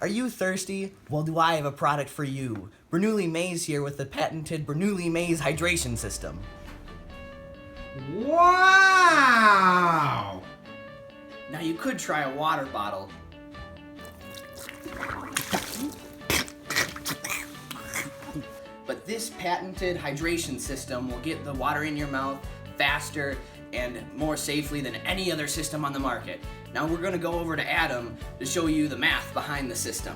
Are you thirsty? Well, do I have a product for you. Bernoulli Maize here with the patented Bernoulli Maize hydration system. Wow! Now you could try a water bottle. But this patented hydration system will get the water in your mouth faster and more safely than any other system on the market. Now we're going to go over to Adam to show you the math behind the system.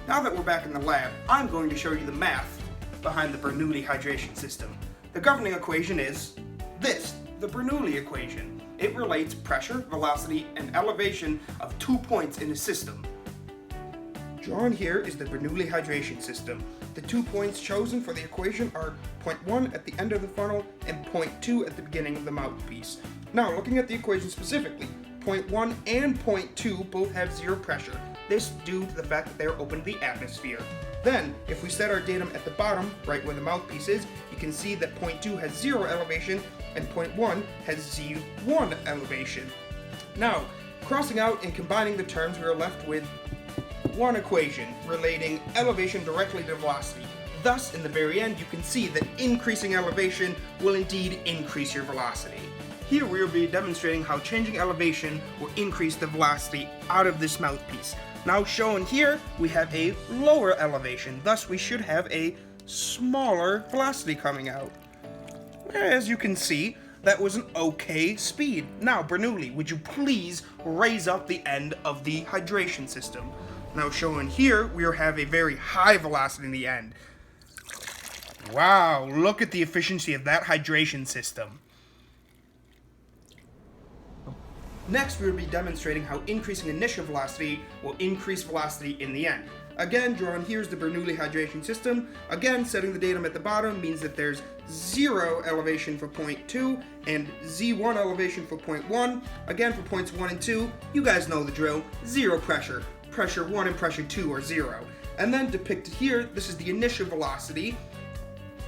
Now that we're back in the lab, I'm going to show you the math behind the Bernoulli hydration system. The governing equation is this, the Bernoulli equation. It relates pressure, velocity, and elevation of 2 points in a system. Drawn here is the Bernoulli hydration system. The 2 points chosen for the equation are point 1 at the end of the funnel and point 2 at the beginning of the mouthpiece. Now, looking at the equation specifically, point 1 and point 2 both have zero pressure. This due to the fact that they are open to the atmosphere. Then, if we set our datum at the bottom, right where the mouthpiece is, you can see that point 2 has zero elevation and point 1 has Z1 elevation. Now, crossing out and combining the terms, we are left with one equation relating elevation directly to velocity. Thus, in the very end, you can see that increasing elevation will indeed increase your velocity. Here we will be demonstrating how changing elevation will increase the velocity out of this mouthpiece. Now shown here, we have a lower elevation, thus we should have a smaller velocity coming out. As you can see, that was an okay speed. Now Bernoulli, would you please raise up the end of the hydration system? Now shown here, we have a very high velocity in the end. Wow, look at the efficiency of that hydration system. Next, we will be demonstrating how increasing initial velocity will increase velocity in the end. Again, drawn here is the Bernoulli hydration system. Again, setting the datum at the bottom means that there's zero elevation for point 2 and Z1 elevation for point 1. Again, for points 1 and 2, you guys know the drill, zero pressure. Pressure 1 and pressure 2 are 0. And then depicted here, this is the initial velocity.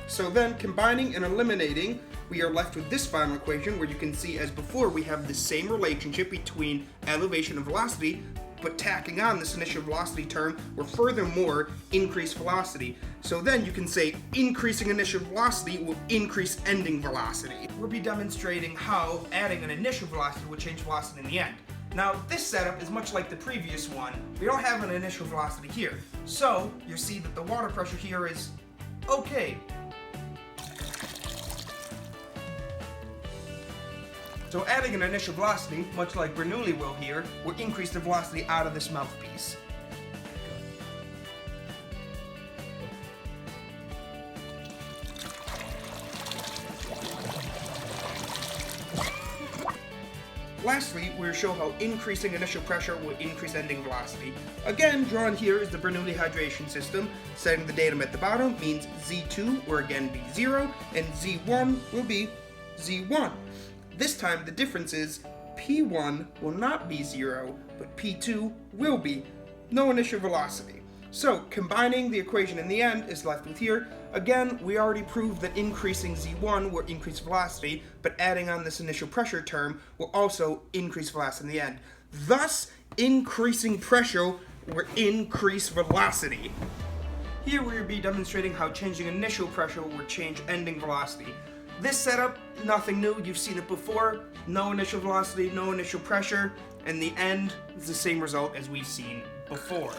So then combining and eliminating, we are left with this final equation where you can see as before we have the same relationship between elevation and velocity, but tacking on this initial velocity term will furthermore increase velocity. So then you can say increasing initial velocity will increase ending velocity. We'll be demonstrating how adding an initial velocity will change velocity in the end. Now, this setup is much like the previous one. We don't have an initial velocity here. So, you see that the water pressure here is okay. So adding an initial velocity, much like Bernoulli will here, will increase the velocity out of this mouthpiece. Lastly, we'll show how increasing initial pressure will increase ending velocity. Again, drawn here is the Bernoulli hydration system. Setting the datum at the bottom means Z2 will again be 0, and Z1 will be Z1. This time, the difference is P1 will not be 0, but P2 will be. No initial velocity. So, combining the equation in the end is left with here. Again, we already proved that increasing Z1 will increase velocity, but adding on this initial pressure term will also increase velocity in the end. Thus, increasing pressure will increase velocity. Here we will be demonstrating how changing initial pressure will change ending velocity. This setup, nothing new, you've seen it before. No initial velocity, no initial pressure, and the end is the same result as we've seen before.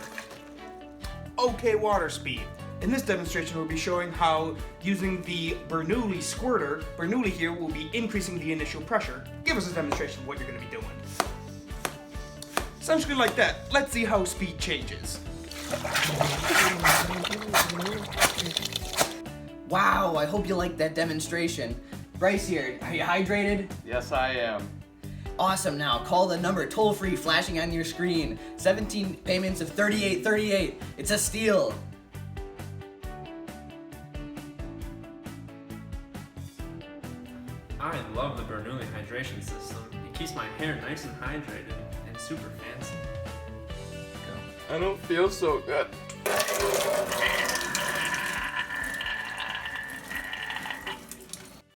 Okay water speed. In this demonstration, we'll be showing how using the Bernoulli squirter, Bernoulli here will be increasing the initial pressure. Give us a demonstration of what you're going to be doing. Essentially like that. Let's see how speed changes. Wow, I hope you liked that demonstration. Bryce here, are you hydrated? Yes, I am. Awesome, now call the number toll-free flashing on your screen. 17 payments of $38.38. It's a steal. I love the Bernoulli hydration system. It keeps my hair nice and hydrated and super fancy. I don't feel so good.